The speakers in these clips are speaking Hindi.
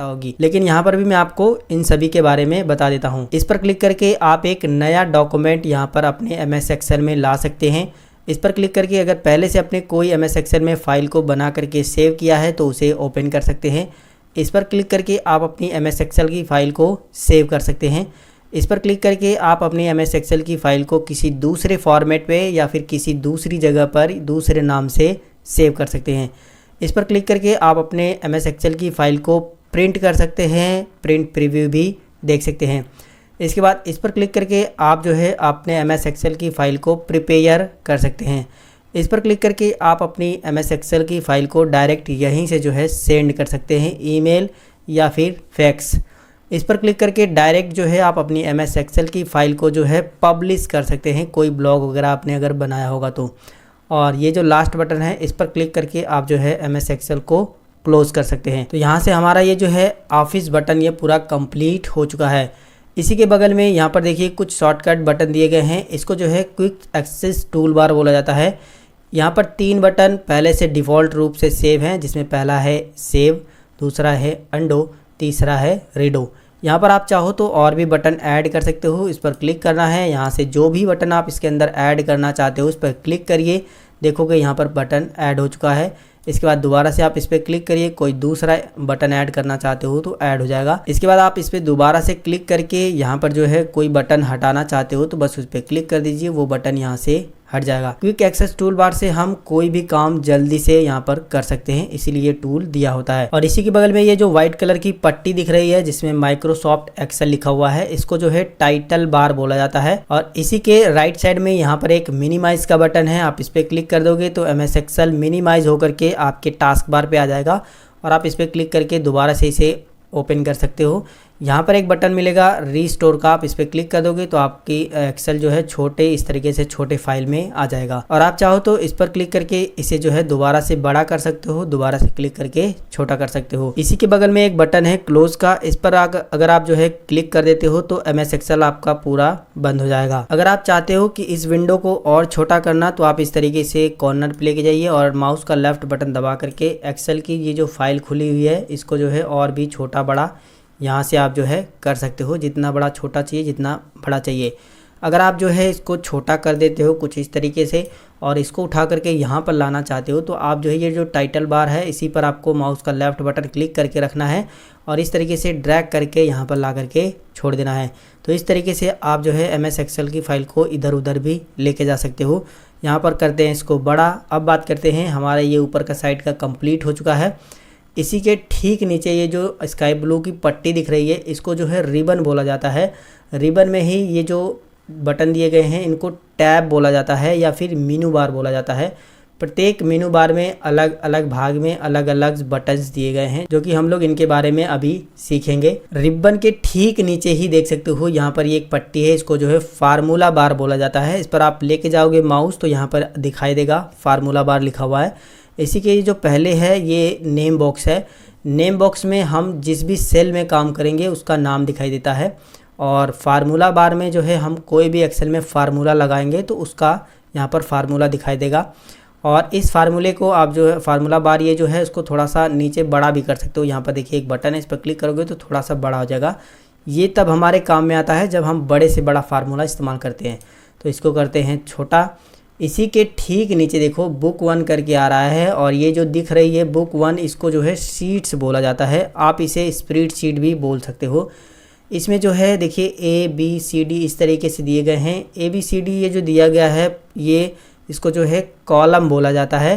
पता होगी, लेकिन यहाँ पर भी मैं आपको इन सभी के बारे में बता देता हूँ। इस पर क्लिक करके आप एक नया डॉक्यूमेंट यहाँ पर अपने MS एक्सेल में ला सकते हैं। इस पर क्लिक करके अगर पहले से अपने कोई MS एक्सेल में फ़ाइल को बना करके सेव किया है तो उसे ओपन कर सकते हैं। इस पर क्लिक करके आप अपनी MS एक्सेल की फ़ाइल को सेव कर सकते हैं। इस पर क्लिक करके आप अपनी MS एक्सेल की फ़ाइल को किसी दूसरे फॉर्मेट पे या फिर किसी दूसरी जगह पर दूसरे नाम से सेव कर सकते हैं। इस पर क्लिक करके आप अपने MS एक्सेल की फ़ाइल को प्रिंट कर सकते हैं, प्रिंट प्रीव्यू भी देख सकते हैं। इसके बाद इस पर क्लिक करके आप जो है अपने MS एक्सेल की फ़ाइल को प्रिपेयर कर सकते हैं। इस पर क्लिक करके आप अपनी MS एक्सेल की फ़ाइल को डायरेक्ट यहीं से जो है सेंड कर सकते हैं, ईमेल या फिर फैक्स। इस पर क्लिक करके डायरेक्ट जो है आप अपनी MS एक्सेल की फ़ाइल को जो है पब्लिश कर सकते हैं, कोई ब्लॉग वगैरह आपने अगर बनाया होगा तो। और ये जो लास्ट बटन है इस पर क्लिक करके आप जो है MS एक्सेल को क्लोज़ कर सकते हैं। तो यहाँ से हमारा ये जो है ऑफिस बटन ये पूरा कंप्लीट हो चुका है। इसी के बगल में यहाँ पर देखिए कुछ शॉर्टकट बटन दिए गए हैं। इसको जो है क्विक एक्सेस टूल बार बोला जाता है। यहाँ पर 3 बटन पहले से डिफ़ॉल्ट रूप से सेव हैं, जिसमें पहला है सेव, दूसरा है अंडो, तीसरा है रीडो। यहाँ पर आप चाहो तो और भी बटन ऐड कर सकते हो। इस पर क्लिक करना है, यहाँ से जो भी बटन आप इसके अंदर ऐड करना चाहते हो उस पर क्लिक करिए। देखोगे यहाँ पर बटन ऐड हो चुका है। इसके बाद दोबारा से आप इस पर क्लिक करिए, कोई दूसरा बटन ऐड करना चाहते हो तो ऐड हो जाएगा। इसके बाद आप इस पर दोबारा से क्लिक करके यहाँ पर जो है कोई बटन हटाना चाहते हो तो बस उस पर क्लिक कर दीजिए, वो बटन यहाँ से हट जाएगा। क्विक एक्सेस टूल बार से हम कोई भी काम जल्दी से यहाँ पर कर सकते हैं, इसीलिए ये टूल दिया होता है। और इसी के बगल में ये जो व्हाइट कलर की पट्टी दिख रही है जिसमें माइक्रोसॉफ्ट एक्सेल लिखा हुआ है, इसको जो है टाइटल बार बोला जाता है। और इसी के राइट साइड में यहाँ पर एक मिनिमाइज का बटन है, आप इस पर क्लिक कर दोगे तो MS एक्सेल मिनिमाइज होकर के आपके टास्क बार पे आ जाएगा और आप इस पर क्लिक करके दोबारा से इसे ओपन कर सकते हो। यहाँ पर एक बटन मिलेगा रीस्टोर का, आप इस पर क्लिक कर दोगे तो आपकी एक्सेल जो है छोटे इस तरीके से छोटे फाइल में आ जाएगा। और आप चाहो तो इस पर क्लिक करके इसे जो है दोबारा से बड़ा कर सकते हो, दोबारा से क्लिक करके छोटा कर सकते हो। इसी के बगल में एक बटन है क्लोज का, इस पर अगर आप जो है क्लिक कर देते हो तो MS एक्सेल आपका पूरा बंद हो जाएगा। अगर आप चाहते हो कि इस विंडो को और छोटा करना तो आप इस तरीके से कॉर्नर पे लेके जाइए और माउस का लेफ्ट बटन दबा करके एक्सेल की ये जो फाइल खुली हुई है इसको जो है और भी छोटा बड़ा यहाँ से आप जो है कर सकते हो, जितना बड़ा छोटा चाहिए जितना बड़ा चाहिए। अगर आप जो है इसको छोटा कर देते हो कुछ इस तरीके से और इसको उठा करके यहाँ पर लाना चाहते हो तो आप जो है ये जो टाइटल बार है इसी पर आपको माउस का लेफ्ट बटन क्लिक करके रखना है और इस तरीके से ड्रैग करके यहाँ पर ला करके छोड़ देना है। तो इस तरीके से आप जो है MS एक्सेल की फ़ाइल को इधर उधर भी लेके जा सकते हो। यहाँ पर करते हैं इसको बड़ा। अब बात करते हैं, हमारा ये ऊपर का साइड का कंप्लीट हो चुका है। इसी के ठीक नीचे ये जो स्काई ब्लू की पट्टी दिख रही है इसको जो है रिबन बोला जाता है। रिबन में ही ये जो बटन दिए गए हैं इनको टैब बोला जाता है या फिर मेनू बार बोला जाता है। प्रत्येक मेनू बार में अलग अलग भाग में अलग अलग बटन्स दिए गए हैं जो कि हम लोग इनके बारे में अभी सीखेंगे। रिबन के ठीक नीचे ही देख सकते हो यहाँ पर ये एक पट्टी है, इसको जो है फार्मूला बार बोला जाता है। इस पर आप लेके जाओगे माउस तो यहाँ पर दिखाई देगा फार्मूला बार लिखा हुआ है। इसी के जो पहले है ये नेम बॉक्स है। नेम बॉक्स में हम जिस भी सेल में काम करेंगे उसका नाम दिखाई देता है और फार्मूला बार में जो है हम कोई भी एक्सेल में फार्मूला लगाएंगे तो उसका यहाँ पर फार्मूला दिखाई देगा। और इस फार्मूले को आप जो है फार्मूला बार ये जो है उसको थोड़ा सा नीचे बड़ा भी कर सकते हो। यहाँ पर देखिए एक बटन है, इस पर क्लिक करोगे तो थोड़ा सा बड़ा हो जाएगा। ये तब हमारे काम में आता है जब हम बड़े से बड़ा फार्मूला इस्तेमाल करते हैं। तो इसको करते हैं छोटा। इसी के ठीक नीचे देखो बुक 1 करके आ रहा है और ये जो दिख रही है बुक 1 इसको जो है शीट्स बोला जाता है। आप इसे स्प्रेडशीट भी बोल सकते हो। इसमें जो है देखिए ABCD इस तरीके से दिए गए हैं। ABCD ये जो दिया गया है ये इसको जो है कॉलम बोला जाता है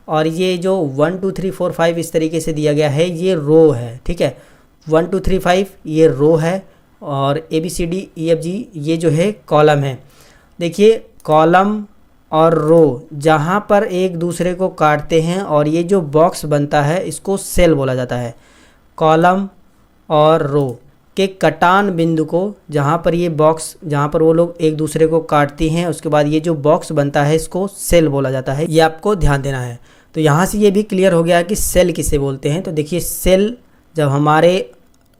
और ये जो 1 2 3 4 5 इस तरीके से दिया गया है ये रो है, ठीक है। 1 2 3 5 ये रो है और ABCDEFG ये जो है कॉलम है। देखिए कॉलम और रो जहाँ पर एक दूसरे को काटते हैं और ये जो बॉक्स बनता है इसको सेल बोला जाता है। कॉलम और रो के कटान बिंदु को जहाँ पर ये बॉक्स जहाँ पर वो लोग एक दूसरे को काटती हैं उसके बाद ये जो बॉक्स बनता है इसको सेल बोला जाता है। ये आपको ध्यान देना है। तो यहाँ से ये भी क्लियर हो गया कि सेल किसे बोलते हैं। तो देखिए सेल जब हमारे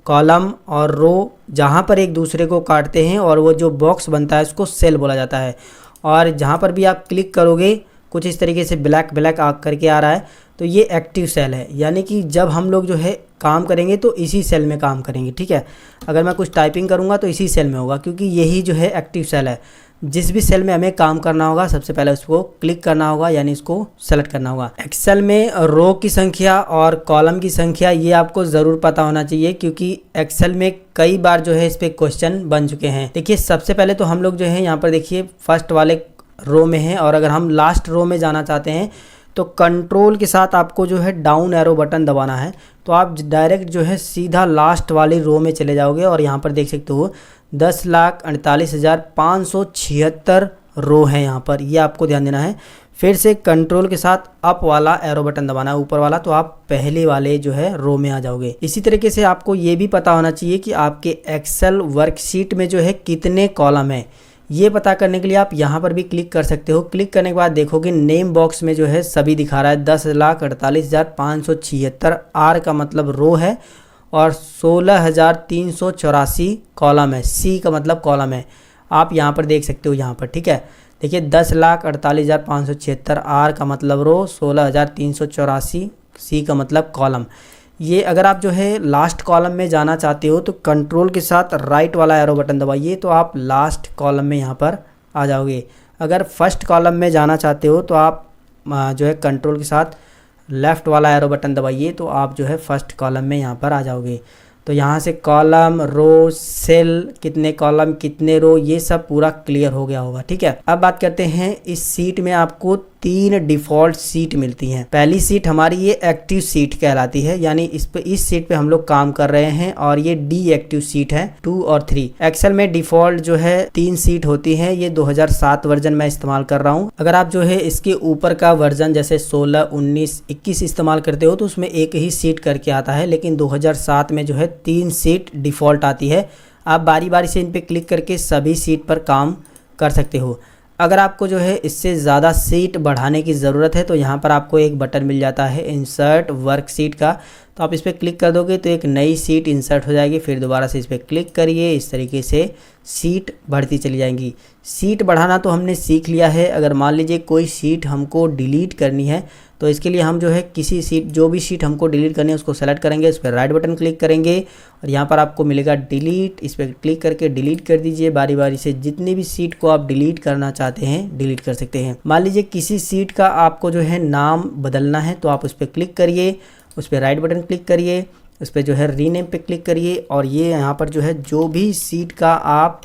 कॉलम और रो जहाँ पर एक दूसरे को काटते हैं और वो जो बॉक्स बनता है उसको सेल बोला जाता है। और जहाँ पर भी आप क्लिक करोगे कुछ इस तरीके से ब्लैक ब्लैक आग करके आ रहा है, तो ये एक्टिव सेल है। यानी कि जब हम लोग जो है काम करेंगे तो इसी सेल में काम करेंगे, ठीक है। अगर मैं कुछ टाइपिंग करूँगा तो इसी सेल में होगा, क्योंकि यही जो है एक्टिव सेल है। जिस भी सेल में हमें काम करना होगा सबसे पहले उसको क्लिक करना होगा, यानी इसको सेलेक्ट करना होगा। एक्सेल में रो की संख्या और कॉलम की संख्या ये आपको ज़रूर पता होना चाहिए, क्योंकि एक्सेल में कई बार जो है इस पे क्वेश्चन बन चुके हैं। देखिए सबसे पहले तो हम लोग जो है यहाँ पर देखिए फर्स्ट वाले रो में हैं, और अगर हम लास्ट रो में जाना चाहते हैं तो कंट्रोल के साथ आपको जो है डाउन एरो बटन दबाना है, तो आप डायरेक्ट जो है सीधा लास्ट वाली रो में चले जाओगे। और यहाँ पर देख सकते हो 10,48,576 रो है यहाँ पर, ये आपको ध्यान देना है। फिर से कंट्रोल के साथ अप वाला एरो बटन दबाना है ऊपर वाला, तो आप पहले वाले जो है रो में आ जाओगे। इसी तरीके से आपको ये भी पता होना चाहिए कि आपके एक्सेल वर्कशीट में जो है कितने कॉलम है। ये पता करने के लिए आप यहाँ पर भी क्लिक कर सकते हो। क्लिक करने के बाद देखोगे नेम बॉक्स में जो है सभी दिखा रहा है 10,48,576 आर का मतलब रो है, और 16,384 कॉलम है, सी का मतलब कॉलम है। आप यहाँ पर देख सकते हो यहाँ पर, ठीक है। देखिए 10,48,576 आर का मतलब रो, 16,384 सी का मतलब कॉलम। ये अगर आप जो है लास्ट कॉलम में जाना चाहते हो तो कंट्रोल के साथ राइट वाला एरो बटन दबाइए, तो आप लास्ट कॉलम में यहाँ पर आ जाओगे। अगर फर्स्ट कॉलम में जाना चाहते हो तो आप जो है कंट्रोल के साथ लेफ़्ट वाला एरो बटन दबाइए, तो आप जो है फर्स्ट कॉलम में यहाँ पर आ जाओगे। तो यहाँ से कॉलम, रो, सेल, कितने कॉलम कितने रो, ये सब पूरा क्लियर हो गया होगा, ठीक है। अब बात करते हैं इस सीट में आपको 3 डिफ़ॉल्ट सीट मिलती हैं। पहली सीट हमारी ये एक्टिव सीट कहलाती है, यानी इस सीट पे हम लोग काम कर रहे हैं, और ये डी एक्टिव सीट है 2 और 3। एक्सेल में डिफ़ॉल्ट जो है 3 सीट होती हैं, ये 2007 वर्जन में इस्तेमाल कर रहा हूँ। अगर आप जो है इसके ऊपर का वर्जन जैसे 16, 19, 21 इस्तेमाल करते हो तो उसमें एक ही सीट करके आता है, लेकिन 2007 में जो है 3 सीट डिफ़ॉल्ट आती है। आप बारी बारी से इन पे क्लिक करके सभी सीट पर काम कर सकते हो। अगर आपको जो है इससे ज़्यादा सीट बढ़ाने की ज़रूरत है तो यहाँ पर आपको एक बटन मिल जाता है इंसर्ट वर्कशीट का, तो आप इस पर क्लिक कर दोगे तो एक नई सीट इंसर्ट हो जाएगी। फिर दोबारा से इस पर क्लिक करिए, इस तरीके से सीट बढ़ती चली जाएंगी। सीट बढ़ाना तो हमने सीख लिया है। अगर मान लीजिए कोई सीट हमको डिलीट करनी है तो इसके लिए हम जो है किसी सीट, जो भी सीट हमको डिलीट करनी है उसको सेलेक्ट करेंगे, उस पर राइट बटन क्लिक करेंगे और यहाँ पर आपको मिलेगा डिलीट। इस पर क्लिक करके डिलीट कर दीजिए। बारी बारी से जितनी भी सीट को आप डिलीट करना चाहते हैं डिलीट कर सकते हैं। मान लीजिए किसी सीट का आपको जो है नाम बदलना है तो आप उस पर क्लिक करिए, उस पर राइट बटन क्लिक करिए, उस पर जो है रीनेम पे क्लिक करिए और ये यहाँ पर जो है जो भी सीट का आप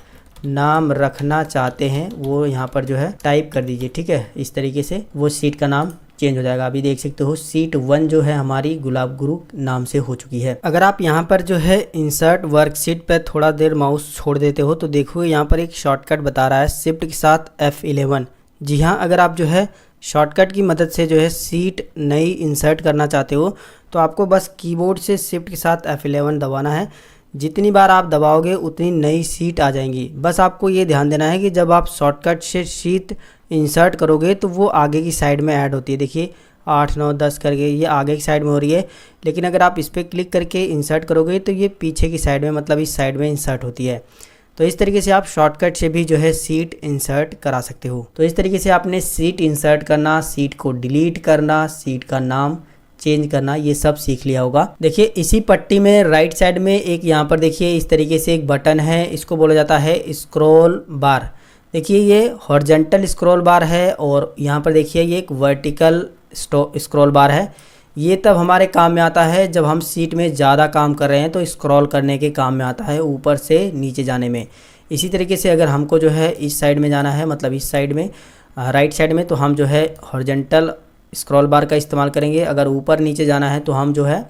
नाम रखना चाहते हैं वो यहाँ पर जो है टाइप कर दीजिए, ठीक है। इस तरीके से वो सीट का नाम चेंज हो जाएगा। अभी देख सकते हो सीट 1 जो है हमारी गुलाब गुरु नाम से हो चुकी है। अगर आप यहाँ पर जो है इंसर्ट वर्कशीट पर थोड़ा देर माउस छोड़ देते हो तो देखो यहाँ पर एक शॉर्टकट बता रहा है शिफ्ट के साथ F11। जी हाँ, अगर आप जो है शॉर्टकट की मदद से जो है सीट नई इंसर्ट करना चाहते हो तो आपको बस कीबोर्ड से शिफ्ट के साथ F11 दबाना है। जितनी बार आप दबाओगे उतनी नई सीट आ जाएंगी। बस आपको ये ध्यान देना है कि जब आप शॉर्टकट से सीट इंसर्ट करोगे तो वो आगे की साइड में ऐड होती है। देखिए 8, 9, 10 करके ये आगे की साइड में हो रही है, लेकिन अगर आप इस पर क्लिक करके इंसर्ट करोगे तो ये पीछे की साइड में, मतलब इस साइड में इंसर्ट होती है। तो इस तरीके से आप शॉर्टकट से भी जो है सीट इंसर्ट करा सकते हो। तो इस तरीके से आपने सीट इंसर्ट करना, सीट को डिलीट करना, सीट का नाम चेंज करना, ये सब सीख लिया होगा। देखिए इसी पट्टी में राइट साइड में एक यहाँ पर देखिए इस तरीके से एक बटन है, इसको बोला जाता है स्क्रॉल बार। देखिए ये हॉरिजॉन्टल स्क्रॉल बार है और यहाँ पर देखिए ये एक वर्टिकल स्क्रॉल बार है। ये तब हमारे काम में आता है जब हम सीट में ज़्यादा काम कर रहे हैं तो स्क्रॉल करने के काम में आता है, ऊपर से नीचे जाने में। इसी तरीके से अगर हमको जो है इस साइड में जाना है, मतलब इस साइड में राइट साइड में, तो हम जो है हॉरिजॉन्टल स्क्रॉल बार का इस्तेमाल करेंगे। अगर ऊपर नीचे जाना है तो हम जो है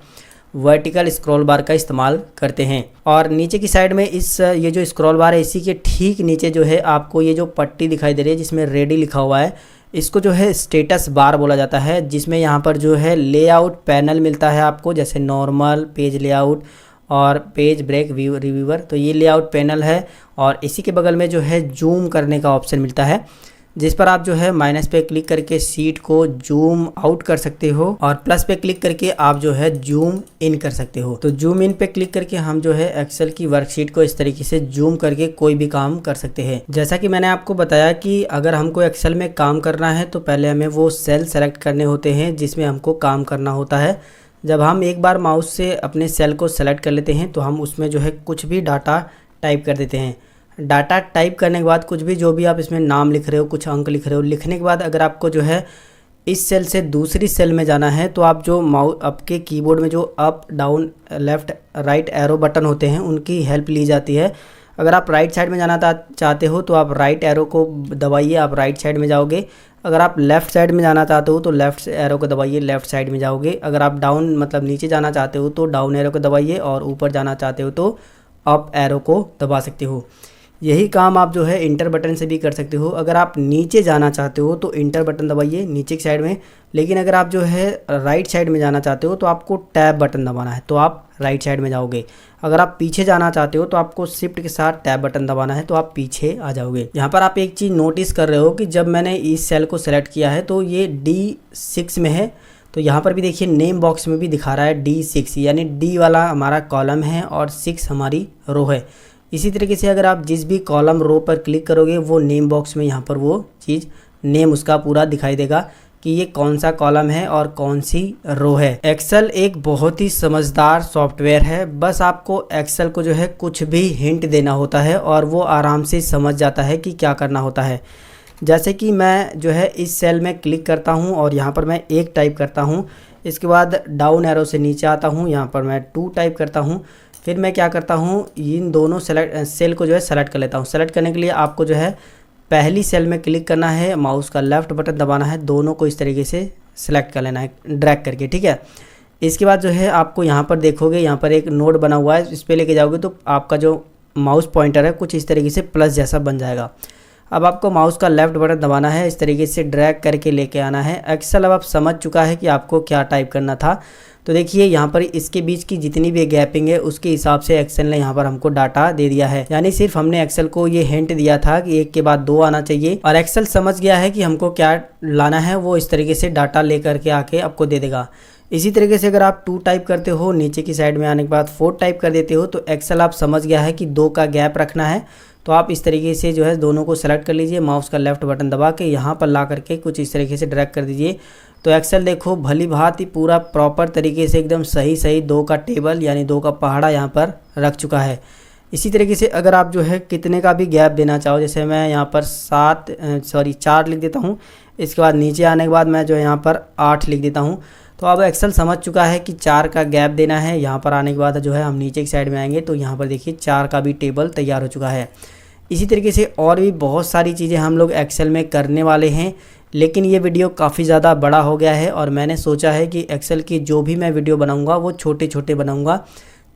वर्टिकल स्क्रॉल बार का इस्तेमाल करते हैं। और नीचे की साइड में ये जो स्क्रॉल बार है इसी के ठीक नीचे जो है आपको ये जो पट्टी दिखाई दे रही है जिसमें रेडी लिखा हुआ है, इसको जो है स्टेटस बार बोला जाता है, जिसमें यहाँ पर जो है लेआउट पैनल मिलता है आपको, जैसे नॉर्मल, पेज लेआउट और पेज ब्रेक रिव्यूअर। तो ये लेआउट पैनल है और इसी के बगल में जो है जूम करने का ऑप्शन मिलता है। जिस पर आप जो है माइनस पे क्लिक करके शीट को जूम आउट कर सकते हो और प्लस पे क्लिक करके आप जो है जूम इन कर सकते हो। तो जूम इन पे क्लिक करके हम जो है एक्सेल की वर्कशीट को इस तरीके से जूम करके कोई भी काम कर सकते हैं। जैसा कि मैंने आपको बताया कि अगर हमको एक्सेल में काम करना है तो पहले हमें वो सेल सेलेक्ट करने होते हैं जिसमें हमको काम करना होता है। जब हम एक बार माउस से अपने सेल को सेलेक्ट कर लेते हैं तो हम उसमें जो है कुछ भी डाटा टाइप कर देते हैं। डाटा टाइप करने के बाद कुछ भी जो भी आप इसमें नाम लिख रहे हो, कुछ अंक लिख रहे हो, लिखने के बाद अगर आपको जो है इस सेल से दूसरी सेल में जाना है तो आप जो माउस आपके कीबोर्ड में जो up down left right arrow button होते हैं उनकी हेल्प ली जाती है। अगर आप राइट साइड में जाना चाहते हो तो आप राइट एरो को दबाइए, आप राइट साइड में जाओगे। अगर आप लेफ़्ट साइड में जाना चाहते हो तो लेफ़्ट एरो को दबाइए, लेफ़्ट साइड में जाओगे। अगर आप डाउन मतलब नीचे जाना चाहते हो तो डाउन एरो को दबाइए और ऊपर जाना चाहते हो तो अप एरो को दबा सकते हो। यही काम आप जो है इंटर बटन से भी कर सकते हो। अगर आप नीचे जाना चाहते हो तो इंटर बटन दबाइए नीचे की साइड में, लेकिन अगर आप जो है राइट साइड में जाना चाहते हो तो आपको टैब बटन दबाना है तो आप राइट साइड में जाओगे। अगर आप पीछे जाना चाहते हो तो आपको शिफ्ट के साथ टैब बटन दबाना है तो आप पीछे आ जाओगे। यहाँ पर आप एक चीज़ नोटिस कर रहे हो कि जब मैंने इस सेल को सेलेक्ट किया है तो ये D6 में है, तो यहाँ पर भी देखिए नेम बॉक्स में भी दिखा रहा है D6, यानी D वाला हमारा कॉलम है और 6 हमारी रो है। इसी तरीके से अगर आप जिस भी कॉलम रो पर क्लिक करोगे वो नेम बॉक्स में यहाँ पर वो चीज़ नेम उसका पूरा दिखाई देगा कि ये कौन सा कॉलम है और कौन सी रो है। एक्सेल एक बहुत ही समझदार सॉफ्टवेयर है, बस आपको एक्सेल को जो है कुछ भी हिंट देना होता है और वो आराम से समझ जाता है कि क्या करना होता है। जैसे कि मैं जो है इस सेल में क्लिक करता हूँ और यहाँ पर मैं 1 टाइप करता हूँ, इसके बाद डाउन एरो से नीचे आता हूँ, यहाँ पर मैं 2 टाइप करता हूँ। फिर मैं क्या करता हूँ, इन दोनों सेल को जो है सेलेक्ट कर लेता हूँ। सेलेक्ट करने के लिए आपको जो है पहली सेल में क्लिक करना है, माउस का लेफ़्ट बटन दबाना है, दोनों को इस तरीके से सेलेक्ट कर लेना है ड्रैग करके, ठीक है। इसके बाद जो है आपको यहाँ पर देखोगे यहाँ पर एक नोड बना हुआ है, इस पर लेके जाओगे तो आपका जो माउस पॉइंटर है कुछ इस तरीके से प्लस जैसा बन जाएगा। अब आपको माउस का लेफ़्ट बटन दबाना है, इस तरीके से ड्रैग करके लेके आना है। एक्सेल अब आप समझ चुका है कि आपको क्या टाइप करना था। तो देखिए यहाँ पर इसके बीच की जितनी भी गैपिंग है उसके हिसाब से एक्सेल ने यहाँ पर हमको डाटा दे दिया है। यानी सिर्फ हमने एक्सेल को ये हिंट दिया था कि 1 के बाद 2 आना चाहिए और एक्सेल समझ गया है कि हमको क्या लाना है, वो इस तरीके से डाटा लेकर के आके आपको दे देगा। इसी तरीके से अगर आप 2 टाइप करते हो, नीचे की साइड में आने के बाद 4 टाइप कर देते हो तो एक्सेल आप समझ गया है कि 2 का गैप रखना है। तो आप इस तरीके से जो है दोनों को सेलेक्ट कर लीजिए, माउस का लेफ़्ट बटन दबा के यहाँ पर ला करके कुछ इस तरीके से ड्रैग कर दीजिए। तो एक्सेल देखो भली भांति पूरा प्रॉपर तरीके से एकदम सही 2 का टेबल यानी 2 का पहाड़ा यहाँ पर रख चुका है। इसी तरीके से अगर आप जो है कितने का भी गैप देना चाहो, जैसे मैं यहाँ पर 4 लिख देता हूँ, इसके बाद नीचे आने के बाद मैं जो है यहाँ पर 8 लिख देता हूँ। तो अब एक्सेल समझ चुका है कि 4 का गैप देना है। यहाँ पर आने के बाद जो है हम नीचे की साइड में आएंगे तो यहाँ पर देखिए 4 का भी टेबल तैयार हो चुका है। इसी तरीके से और भी बहुत सारी चीज़ें हम लोग एक्सेल में करने वाले हैं, लेकिन ये वीडियो काफ़ी ज़्यादा बड़ा हो गया है और मैंने सोचा है कि एक्सेल की जो भी मैं वीडियो बनाऊंगा वो छोटे बनाऊंगा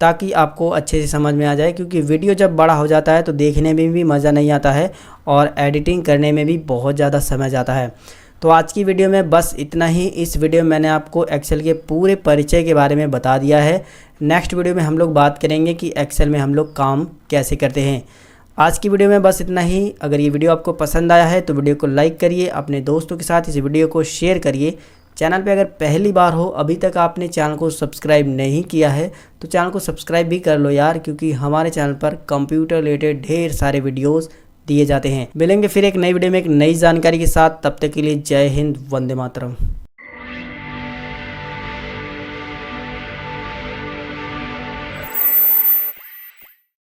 ताकि आपको अच्छे से समझ में आ जाए, क्योंकि वीडियो जब बड़ा हो जाता है तो देखने में भी मज़ा नहीं आता है और एडिटिंग करने में भी बहुत ज़्यादा समय जाता है। तो आज की वीडियो में बस इतना ही। इस वीडियो में मैंने आपको एक्सेल के पूरे परिचय के बारे में बता दिया है। नेक्स्ट वीडियो में हम लोग बात करेंगे कि एक्सेल में हम लोग काम कैसे करते हैं। आज की वीडियो में बस इतना ही। अगर ये वीडियो आपको पसंद आया है तो वीडियो को लाइक करिए, अपने दोस्तों के साथ इस वीडियो को शेयर करिए। चैनल पे अगर पहली बार हो, अभी तक आपने चैनल को सब्सक्राइब नहीं किया है तो चैनल को सब्सक्राइब भी कर लो यार, क्योंकि हमारे चैनल पर कंप्यूटर रिलेटेड ढेर सारे वीडियोस दिए जाते हैं। मिलेंगे फिर एक नई वीडियो में एक नई जानकारी के साथ, तब तक के लिए जय हिंद, वंदे मातरम।